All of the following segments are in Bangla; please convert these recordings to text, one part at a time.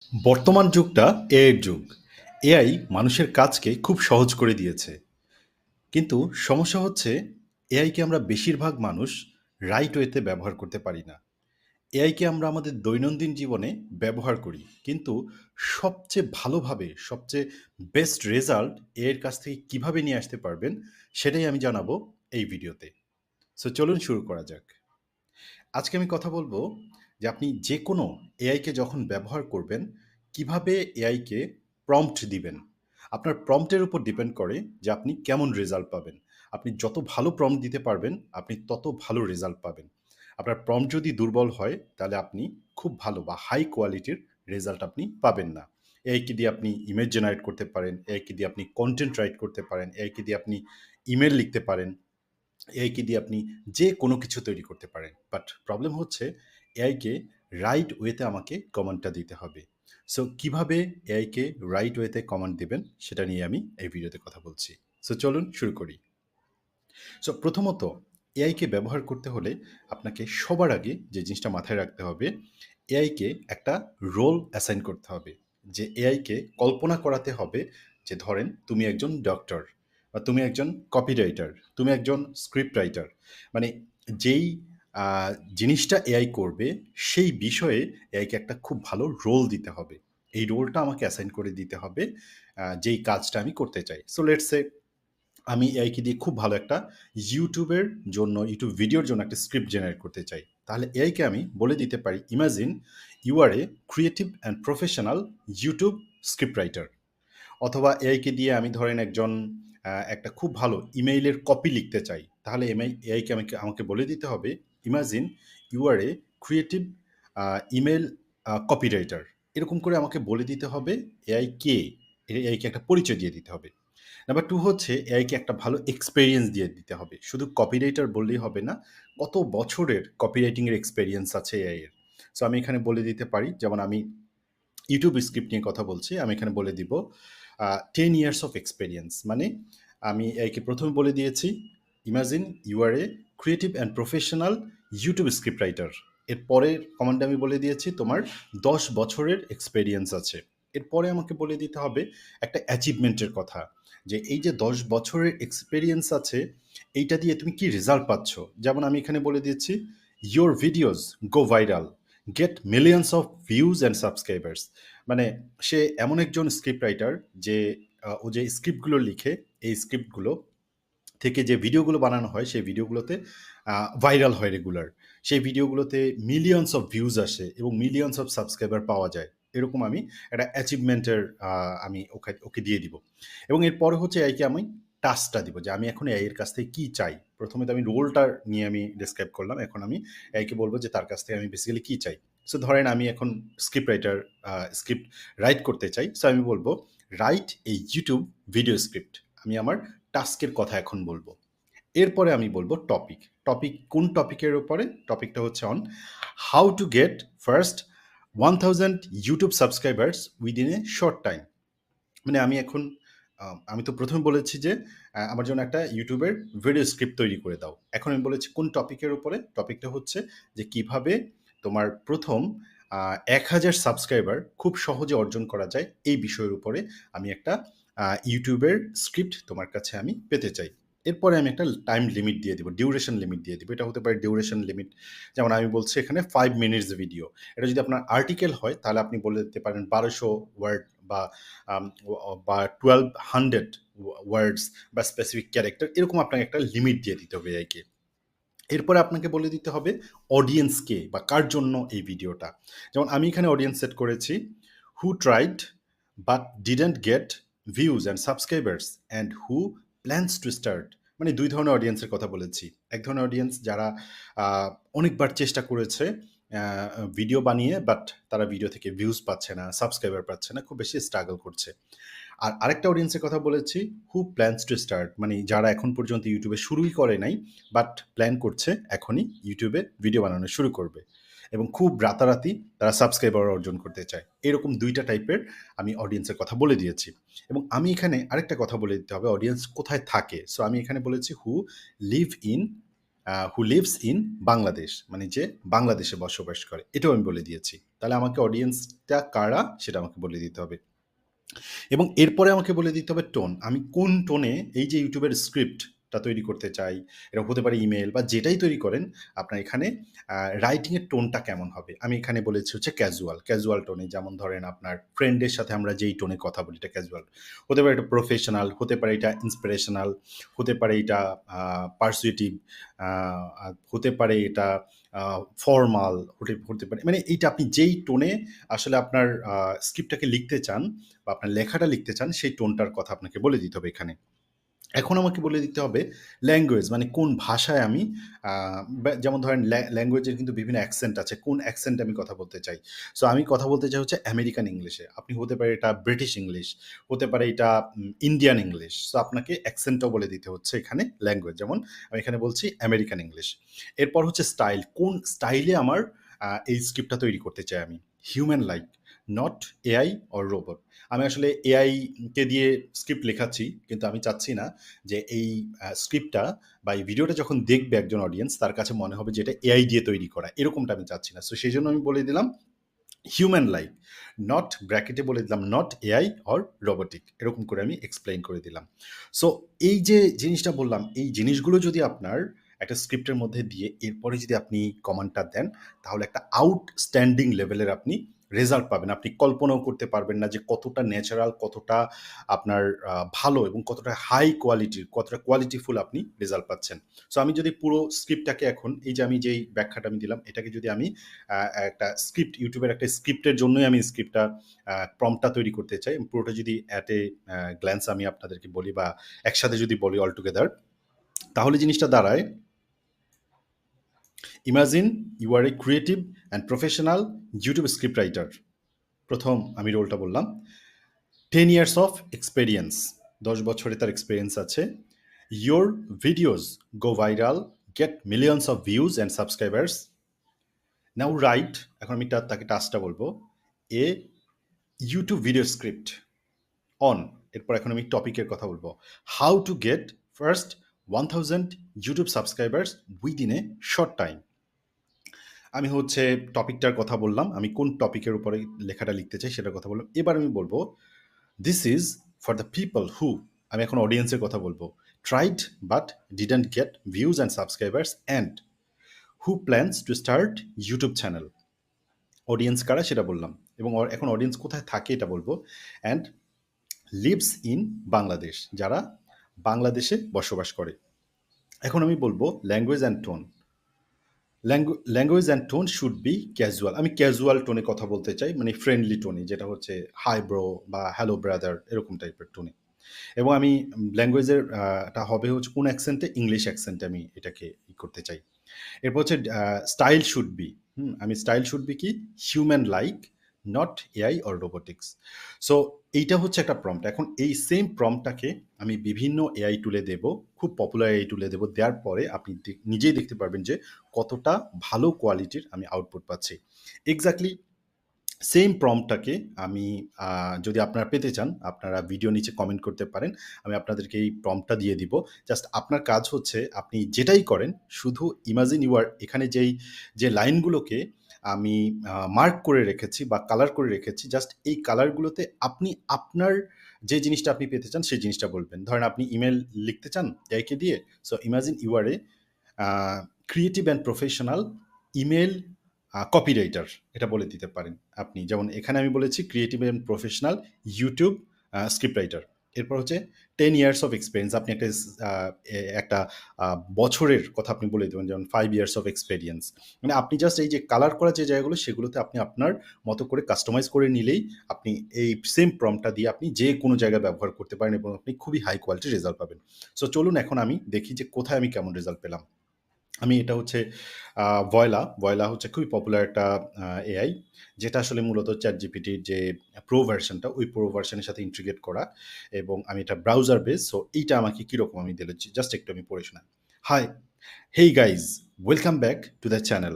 বর্তমান যুগটা এআই এর যুগ। এআই মানুষের কাজকে খুব সহজ করে দিয়েছে। কিন্তু সমস্যা হচ্ছে এআইকে আমরা বেশিরভাগ মানুষ রাইট ওয়েতে ব্যবহার করতে পারি না। এআইকে আমরা আমাদের দৈনন্দিন জীবনে ব্যবহার করি। কিন্তু সবচেয়ে ভালোভাবে, সবচেয়ে বেস্ট রেজাল্ট এআই এর কাছ থেকে কিভাবে নিয়ে আসতে পারবেন, সেটাই আমি জানাবো এই ভিডিওতে। সো চলুন শুরু করা যাক। আজকে আমি কথা বলবো যে আপনি যেকোনো এআইকে যখন ব্যবহার করবেন, কিভাবে এআইকে প্রম্পট দিবেন। আপনার প্রম্পটের উপর ডিপেন্ড করে যে আপনি কেমন রেজাল্ট পাবেন। আপনি যত ভালো প্রম্পট দিতে পারবেন, আপনি তত ভালো রেজাল্ট পাবেন। আপনার প্রম্পট যদি দুর্বল হয়, তাহলে আপনি খুব ভালো বা হাই কোয়ালিটির রেজাল্ট আপনি পাবেন না। এআইকে দিয়ে আপনি ইমেজ জেনারেট করতে পারেন, এআইকে দিয়ে আপনি কনটেন্ট রাইট করতে পারেন, এআইকে দিয়ে আপনি ইমেল লিখতে পারেন, এআইকে দিয়ে আপনি যে কোনো কিছু তৈরি করতে পারেন। বাট প্রবলেম হচ্ছে এআইকে রাইট ওয়েতে আমাকে কমান্ডটা দিতে হবে। সো কিভাবে এআইকে রাইট ওয়েতে কমান্ড দিবেন সেটা নিয়ে আমি এই ভিডিওতে কথা বলছি। সো চলুন শুরু করি। সো প্রথমত এআইকে ব্যবহার করতে হলে আপনাকে সবার আগে যে জিনিসটা মাথায় রাখতে হবে, এআইকে একটা রোল অ্যাসাইন করতে হবে। যে এআইকে কল্পনা করাতে হবে যে ধরেন তুমি একজন ডক্টর বা তুমি একজন কপিরাইটার, তুমি একজন স্ক্রিপ্ট রাইটার। মানে যেই জিনিসটা এআই করবে সেই বিষয়ে এআইকে একটা খুব ভালো রোল দিতে হবে। এই রোলটা আমাকে অ্যাসাইন করে দিতে হবে যেই কাজটা আমি করতে চাই। সো লেটস সে আমি এআইকে দিয়ে খুব ভালো একটা ইউটিউবের জন্য, ইউটিউব ভিডিওর জন্য একটা স্ক্রিপ্ট জেনারেট করতে চাই। তাহলে এআইকে আমি বলে দিতে পারি, imagine you are a creative and professional YouTube script writer. অথবা এআইকে দিয়ে আমি ধরেন একজন একটা খুব ভালো ইমেইলের কপি লিখতে চাই। তাহলে এআইকে আমাকে বলে দিতে হবে, imagine you are a creative email copy writer. এরকম করে আমাকে বলে দিতে হবে এআই কে, এআইকে একটা পরিচয় দিয়ে দিতে হবে। নাম্বার 2 হচ্ছে এআইকে একটা ভালো এক্সপেরিয়েন্স দিয়ে দিতে হবে। শুধু কপিরাইটার বললেই হবে না, কত বছরের কপিরাইটিং এর এক্সপেরিয়েন্স আছে এআই এর। সো আমি এখানে বলে দিতে পারি, যেমন আমি ইউটিউব স্ক্রিপ্ট নিয়ে কথা বলছি, আমি এখানে বলে দিব 10 ইয়ার্স অফ এক্সপেরিয়েন্স। মানে আমি এআইকে প্রথমে বলে দিয়েছি, imagine you are a creative and professional YouTube script writer. এর পরের কমান্ডে আমি বলে দিয়েছি তোমার 10 বছরের এক্সপেরিয়েন্স আছে। এরপরে আমাকে বলে দিতে হবে একটা অ্যাচিভমেন্টের কথা, যে এই যে 10 বছরের এক্সপেরিয়েন্স আছে, এইটা দিয়ে তুমি কি রেজাল্ট পাচ্ছ। যেমন আমি এখানে বলে দিচ্ছি, your videos go viral, get millions of views and subscribers. মানে সে এমন একজন স্ক্রিপ্ট রাইটার যে ও যে স্ক্রিপ্টগুলো লিখে, এই স্ক্রিপ্টগুলো থেকে যে ভিডিওগুলো বানানো হয় সেই ভিডিওগুলোতে ভাইরাল হয় রেগুলার। সেই ভিডিওগুলোতে মিলিয়ন্স অফ ভিউজ আসে এবং মিলিয়ন্স অফ সাবস্ক্রাইবার পাওয়া যায়। এরকম আমি একটা অ্যাচিভমেন্টের আমি ওকে ওকে দিয়ে দিব। এবং এরপরে হচ্ছে এআইকে আমি টাস্কটা দিব, যে আমি এখন এআই এর কাছ থেকে কী চাই। প্রথমে তো আমি রোলটা নিয়ে আমি ডিসক্রাইব করলাম, এখন আমি এআইকে বলবো যে তার কাছ থেকে আমি বেসিক্যালি কী চাই। সো ধরেন আমি এখন স্ক্রিপ্ট রাইটার, স্ক্রিপ্ট রাইট করতে চাই। সো আমি বলবো রাইট এই ইউটিউব ভিডিও স্ক্রিপ্ট। আমি আমার টাস্কের কথা এখন বলবো। এরপরে আমি বলবো টপিক। টপিক কোন টপিকের উপরে? টপিকটা হচ্ছে on how to get first 1000 YouTube subscribers within a short time. মানে আমি এখন আমি তো প্রথমে বলেছি যে আমার জন্য একটা ইউটিউবের ভিডিও স্ক্রিপ্ট তৈরি করে দাও। এখন আমি বলেছি কোন টপিকের উপরে? টপিকটা হচ্ছে যে কিভাবে তোমার প্রথম 1000 সাবস্ক্রাইবার খুব সহজে অর্জন করা যায়, এই বিষয়ের উপরে আমি একটা ইউটিউবের স্ক্রিপ্ট তোমার কাছে আমি পেতে চাই। এরপরে আমি একটা টাইম লিমিট দিয়ে দিব, ডিউরেশন লিমিট দিয়ে দিব। এটা হতে পারে ডিউরেশন লিমিট, যেমন আমি বলছি এখানে 5 মিনিটস ভিডিও। এটা যদি আপনার আর্টিকেল হয় তাহলে আপনি বলে দিতে পারেন 1200 ওয়ার্ড বা বা 1200 ওয়ার্ডস বা স্পেসিফিক ক্যারেক্টার। এরকম আপনাকে একটা লিমিট দিয়ে দিতে হবে এআইকে। এরপরে আপনাকে বলে দিতে হবে অডিয়েন্স কে বা কার জন্য এই ভিডিওটা। যেমন আমি এখানে অডিয়েন্স সেট করেছি, who tried but didn't get views and subscribers and who plans to start. মানে 2 ধরনের অডিয়েন্সের কথা বলেছি। এক ধরনের অডিয়েন্স যারা অনেকবার চেষ্টা করেছে ভিডিও বানিয়ে, বাট তারা ভিডিও থেকে ভিউজ পাচ্ছে না, সাবস্ক্রাইবার পাচ্ছে না, খুব বেশি স্ট্রাগল করছে। আর আরেকটা অডিয়েন্সের কথা বলেছি, হু প্ল্যানস টু স্টার্ট। মানে যারা এখন পর্যন্ত ইউটিউবে শুরুই করে নাই, বাট প্ল্যান করছে এখনই ইউটিউবে ভিডিও বানানো শুরু করবে এবং খুব রাতারাতি তারা সাবস্ক্রাইবার অর্জন করতে চায়। এরকম 2টা টাইপের আমি অডিয়েন্সের কথা বলে দিয়েছি। এবং আমি এখানে আরেকটা কথা বলে দিতে হবে, অডিয়েন্স কোথায় থাকে। সো আমি এখানে বলেছি live in who lives in Bangladesh, মানে যে বাংলাদেশে বসবাস করে, এটাও আমি বলে দিয়েছি। তাহলে আমাকে অডিয়েন্সটা কারা সেটা আমাকে বলে দিতে হবে। এবং এরপরে আমাকে বলে দিতে হবে টোন। আমি কোন টোনে এই যে ইউটিউবের স্ক্রিপ্টটা তৈরি করতে চাই, এটা হতে পারে ইমেল বা যেটাই তৈরি করেন, আপনার এখানে রাইটিংয়ের টোনটা কেমন হবে? আমি এখানে বলেছি হচ্ছে ক্যাজুয়াল, ক্যাজুয়াল টোনে। যেমন ধরেন আপনার ফ্রেন্ডের সাথে আমরা যেই টোনে কথা বলি এটা ক্যাজুয়াল। হতে পারে এটা প্রফেশনাল, হতে পারে এটা ইন্সপিরেশনাল, হতে পারে এটা পারসুয়েটিভ, হতে পারে এটা ফর্মাল, হতে পারে মানে এইটা আপনি যেই টোনে আসলে আপনার স্ক্রিপ্টটাকে লিখতে চান বা আপনার লেখাটা লিখতে চান সেই টোনটার কথা আপনাকে বলে দিতে হবে এখানে। এখন আমাকে বলে দিতে হবে ল্যাঙ্গুয়েজ, মানে কোন ভাষায় আমি যেমন ধরেন ল্যাঙ্গুয়েজের কিন্তু বিভিন্ন অ্যাকসেন্ট আছে, কোন অ্যাকসেন্টে আমি কথা বলতে চাই। সো আমি কথা বলতে চাই হচ্ছে আমেরিকান ইংলিশে, আপনি হতে পারে এটা ব্রিটিশ ইংলিশ, হতে পারে এটা ইন্ডিয়ান ইংলিশ। সো আপনাকে অ্যাকসেন্টটাও বলে দিতে হচ্ছে এখানে ল্যাঙ্গুয়েজ, যেমন আমি এখানে বলছি আমেরিকান ইংলিশ। এরপর হচ্ছে স্টাইল, কোন স্টাইলে আমার এই স্ক্রিপ্টটা তৈরি করতে চাই আমি, human like, not AI or robot. আমি আসলে এআই কে দিয়ে স্ক্রিপ্ট লেখাচ্ছি, কিন্তু আমি চাচ্ছি না যে এই স্ক্রিপ্টটা বা এই ভিডিওটা যখন দেখবে একজন অডিয়েন্স, তার কাছে মনে হবে যে এটা এআই দিয়ে তৈরি করা, এরকমটা আমি চাচ্ছি না। সো সেই জন্য আমি বলে দিলাম হিউম্যান লাইক, নট ব্র্যাকেটে বলে দিলাম নট এআই অর রোবোটিক, এরকম করে আমি এক্সপ্লেইন করে দিলাম। সো এই যে জিনিসটা বললাম, এই জিনিসগুলো যদি আপনার একটা স্ক্রিপ্টের মধ্যে দিয়ে এরপরে যদি আপনি কমান্ডটা দেন, তাহলে একটা আউটস্ট্যান্ডিং লেভেলের আপনি রেজাল্ট পাবেন। আপনি কল্পনাও করতে পারবেন না যে কতটা ন্যাচারাল, কতটা আপনার ভালো এবং কতটা হাই কোয়ালিটির, কতটা কোয়ালিটিফুল আপনি রেজাল্ট পাচ্ছেন। সো আমি যদি পুরো স্ক্রিপ্টটাকে এখন এই যে আমি যেই ব্যাখ্যাটা আমি দিলাম, এটাকে যদি আমি একটা স্ক্রিপ্ট, ইউটিউবের একটা স্ক্রিপ্টের জন্যই আমি স্ক্রিপ্টটা প্রম্পটটা তৈরি করতে চাই, পুরোটা যদি অ্যাট এ গ্ল্যান্স আমি আপনাদেরকে বলি বা একসাথে যদি বলি অল টুগেদার, তাহলে জিনিসটা দাঁড়ায়, imagine you are a creative and professional YouTube script writer. প্রথম আমি রোলটা বললাম, 10 years of experience, 10 বছরে তার এক্সপিরিয়েন্স আছে। Your videos go viral, get millions of views and subscribers. Now right, এখন আমি তাকে টাস্কটা বলবো, a YouTube video script on, এরপর এখন আমি টপিকের কথা বলবো, how to get first 1000 YouTube subscribers within a short time. আমি হচ্ছে টপিকটার কথা বললাম, আমি কোন টপিকের উপরে লেখাটা লিখতে চাই সেটার কথা বললাম। এবার আমি বলবো this is for the people who, আমি এখন অডিয়েন্সের কথা বলবো, tried but didn't get views and subscribers and who plans to start YouTube channel. Audience কারা সেটা বললাম, এবং এখন অডিয়েন্স কোথায় থাকে এটা বলবো, অ্যান্ড লিভস ইন বাংলাদেশ, যারা বাংলাদেশে বসবাস করে। এখন আমি বলবো language and tone, language and tone should be casual, আমি ক্যাজুয়াল টোনে কথা বলতে চাই, মানে ফ্রেন্ডলি টোনে, যেটা হচ্ছে হাই ব্রো বা হ্যালো ব্রাদার এরকম টাইপের টোনে। এবং আমি ল্যাঙ্গুয়েজের টা হবে হচ্ছে কোন অ্যাকসেন্টে, ইংলিশ অ্যাকসেন্টে আমি এটাকে করতে চাই। এরপর হচ্ছে স্টাইল শুড বি, আমি স্টাইল শুড বি কি, human like, not AI or robotics. So এইটা হচ্ছে একটা প্রম্পট। এখন এই সেম প্রম্পটটাকে আমি বিভিন্ন এআই টুলে দেব, খুব পপুলার এআই টুলে দেব, দেওয়ার পরে আপনি নিজেই দেখতে পারবেন যে কতটা ভালো কোয়ালিটির আমি আউটপুট পাচ্ছি। এক্স্যাক্টলি সেম প্রম্পটটাকে আমি যদি আপনারা পেতে চান, আপনারা ভিডিও নিচে কমেন্ট করতে পারেন, আমি আপনাদেরকে এই প্রম্পটটা দিয়ে দিব। জাস্ট আপনার কাজ হচ্ছে আপনি যেটাই করেন, শুধু ইমাজিন ইউ আর, এখানে যে লাইনগুলোকে আমি মার্ক করে রেখেছি বা কালার করে রেখেছি, জাস্ট এই কালারগুলোতে আপনি আপনার যে জিনিসটা আপনি পেতে চান সেই জিনিসটা বলবেন। ধরেন আপনি ইমেল লিখতে চান এআইকে দিয়ে, so imagine you are a creative and professional email copywriter, এটা বলে দিতে পারেন আপনি। যেমন এখানে আমি বলেছি creative and professional YouTube script writer. এরপর হচ্ছে 10 years অফ এক্সপিরিয়েন্স, আপনি একটা বছরের কথা আপনি বলে দেবেন, যেমন 5 years অফ এক্সপিরিয়েন্স। মানে আপনি জাস্ট এই যে কালার করা যে জায়গাগুলো, সেগুলোতে আপনি আপনার মতো করে কাস্টমাইজ করে নিলেই আপনি এই সেম প্রম্পটটা দিয়ে আপনি যে কোনো জায়গায় ব্যবহার করতে পারেন এবং আপনি খুবই হাই কোয়ালিটির রেজাল্ট পাবেন। সো চলুন এখন আমি দেখি যে কোথায় আমি কেমন রেজাল্ট পেলাম। আমি এটা হচ্ছে ভয়লা হচ্ছে খুবই পপুলার একটা এআই, যেটা আসলে মূলত চ্যাটজিপিটির যে প্রো ভার্সনটা, ওই প্রো ভার্সনের সাথে ইন্টিগ্রেট করা, এবং আমি এটা ব্রাউজার বেস। সো এইটা আমাকে কীরকম আমি দিলেছি, জাস্ট একটু আমি পড়ে শোনাই। Hi, hey guys, welcome back to the channel.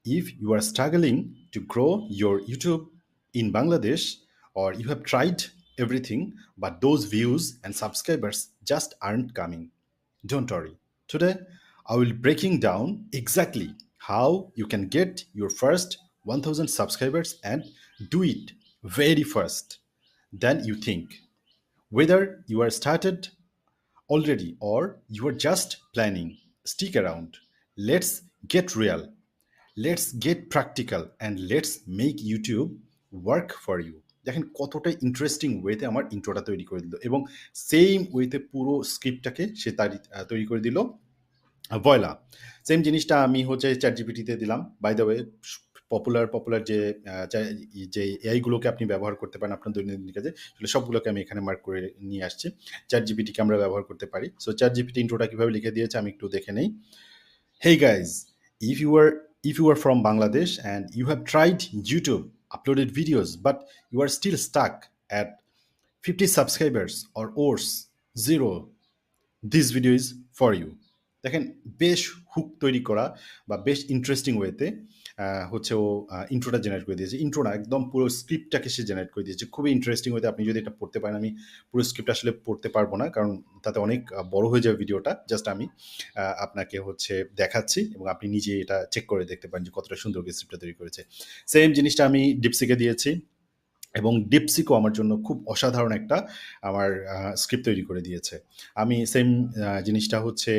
If you are struggling to grow your YouTube in Bangladesh, or you have tried everything but those views and subscribers just aren't coming, don't worry. Today, I will breaking down exactly how you can get your first 1000 subscribers and do it very fast than you think. Whether you are started already or you are just planning, stick around. Let's get real. Let's get practical and let's make YouTube work for you. দেখেন কতটা ইন্টারেস্টিং ওয়েতে আমার ইন্ট্রোটা তৈরি করে দিল এবং সেম ওয়েতে পুরো স্ক্রিপ্টটাকে সে তৈরি করে দিল ভয়লা। সেম জিনিসটা আমি হচ্ছে চ্যাট জিপিটিতে দিলাম। বাই দ্য ওয়ে পপুলার যে এআইগুলোকে আপনি ব্যবহার করতে পারেন আপনার দৈনন্দিন কাজে, আসলে সবগুলোকে আমি এখানে মার্ক করে নিয়ে আসছি। চ্যাট জিপিটিকে আমরা ব্যবহার করতে পারি। সো চ্যাট জিপিটি ইন্ট্রোটা কীভাবে লিখে দিয়েছে আমি একটু দেখে নেই। Hey guys, if you are from Bangladesh and you have tried YouTube, uploaded videos, but you are still stuck at 50 subscribers or worse, zero, this video is for you. দেখেন বেশ হুক তৈরি করা বা বেশ ইন্টারেস্টিং ওয়েতে হচ্ছে ও ইন্ট্রোটা জেনারেট করে দিয়েছে। ইন্ট্রো না, একদম পুরো স্ক্রিপ্টটাকে সে জেনারেট করে দিয়েছে খুবই ইন্টারেস্টিং ওয়েতে। আপনি যদি এটা পড়তে পারেন, আমি পুরো স্ক্রিপ্ট আসলে পড়তে পারবো না কারণ তাতে অনেক বড় হয়ে যাবে ভিডিওটা। জাস্ট আমি আপনাকে হচ্ছে দেখাচ্ছি এবং আপনি নিজে এটা চেক করে দেখতে পারেন যে কতটা সুন্দর করে স্ক্রিপ্টটা তৈরি করেছে। সেম জিনিসটা আমি ডিপসিকে দিয়েছি এবং ডিপসিকও আমার জন্য খুব অসাধারণ একটা আমার স্ক্রিপ্ট তৈরি করে দিয়েছে। আমি সেম জিনিসটা হচ্ছে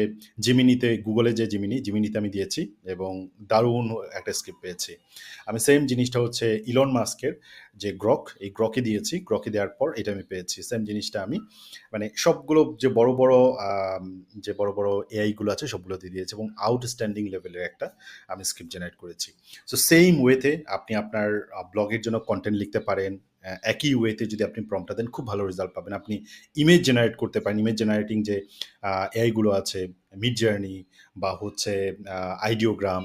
জিমিনিতে, গুগলে যে জিমিনিতে আমি দিয়েছি এবং দারুণ একটা স্ক্রিপ্ট পেয়েছি। আমি সেম জিনিসটা হচ্ছে ইলন মাস্কের যে এই গ্রকে দিয়েছি। গ্রকে দেওয়ার পর এটা আমি পেয়েছি। সেম জিনিসটা আমি মানে সবগুলো যে বড় বড় এআইগুলো আছে সবগুলোতে দিয়েছি এবং আউটস্ট্যান্ডিং লেভেলের একটা আমি স্ক্রিপ্ট জেনারেট করেছি। সো সেম ওয়েতে আপনি আপনার ব্লগের জন্য কন্টেন্ট লিখতে পারেন। একই ওয়েতে যদি আপনি প্রম্পটটা দেন খুব ভালো রেজাল্ট পাবেন। আপনি ইমেজ জেনারেট করতে পারেন। ইমেজ জেনারেটিং যে এআইগুলো আছে, মিডজার্নি বা হচ্ছে আইডিওগ্রাম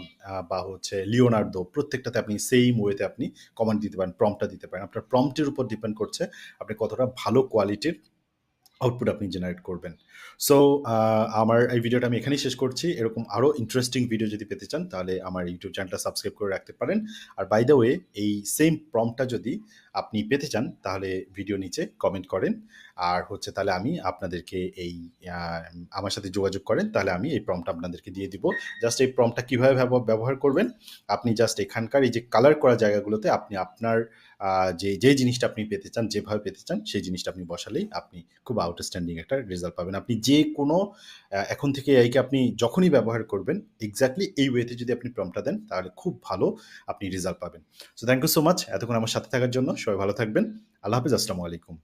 বা হচ্ছে লিওনার্দো, প্রত্যেকটাতে আপনি সেম ওয়েতে আপনি কমান্ড দিতে পারেন, প্রম্পটটা দিতে পারেন। আপনার প্রম্পটের উপর ডিপেন্ড করছে আপনি কতটা ভালো কোয়ালিটির আউটপুট আপনি জেনারেট করবেন। সো আমার এই ভিডিওটা আমি এখানেই শেষ করছি। এরকম আরও ইন্টারেস্টিং ভিডিও যদি পেতে চান তাহলে আমার ইউটিউব চ্যানেলটা সাবস্ক্রাইব করে রাখতে পারেন। আর বাই দ্য ওয়ে, এই সেম প্রম্পটটা যদি আপনি পেতে চান তাহলে ভিডিও নিচে কমেন্ট করেন। আর হচ্ছে তাহলে আমি আপনাদেরকে আমার সাথে যোগাযোগ করেন, তাহলে আমি এই প্রম্পটটা আপনাদেরকে দিয়ে দিব। জাস্ট এই প্রম্পটটা কীভাবে ব্যবহার করবেন, আপনি জাস্ট এখানকার এই যে কালার করা জায়গাগুলোতে আপনি আপনার যে জিনিসটা আপনি পেতে চান, যেভাবে পেতে চান সেই জিনিসটা আপনি বসালেই আপনি খুব আউটস্ট্যান্ডিং একটা রেজাল্ট পাবেন। আপনি যে কোনো এখন থেকে এআইকে আপনি যখনই ব্যবহার করবেন এক্স্যাক্টলি এই ওয়েতে যদি আপনি প্রম্পটটা দেন তাহলে খুব ভালো আপনি রেজাল্ট পাবেন। So thank you so much এতক্ষণ আমার সাথে থাকার জন্য। সবাই ভালো থাকবেন। আল্লাহ হাফেজ। আসসালামু আলাইকুম।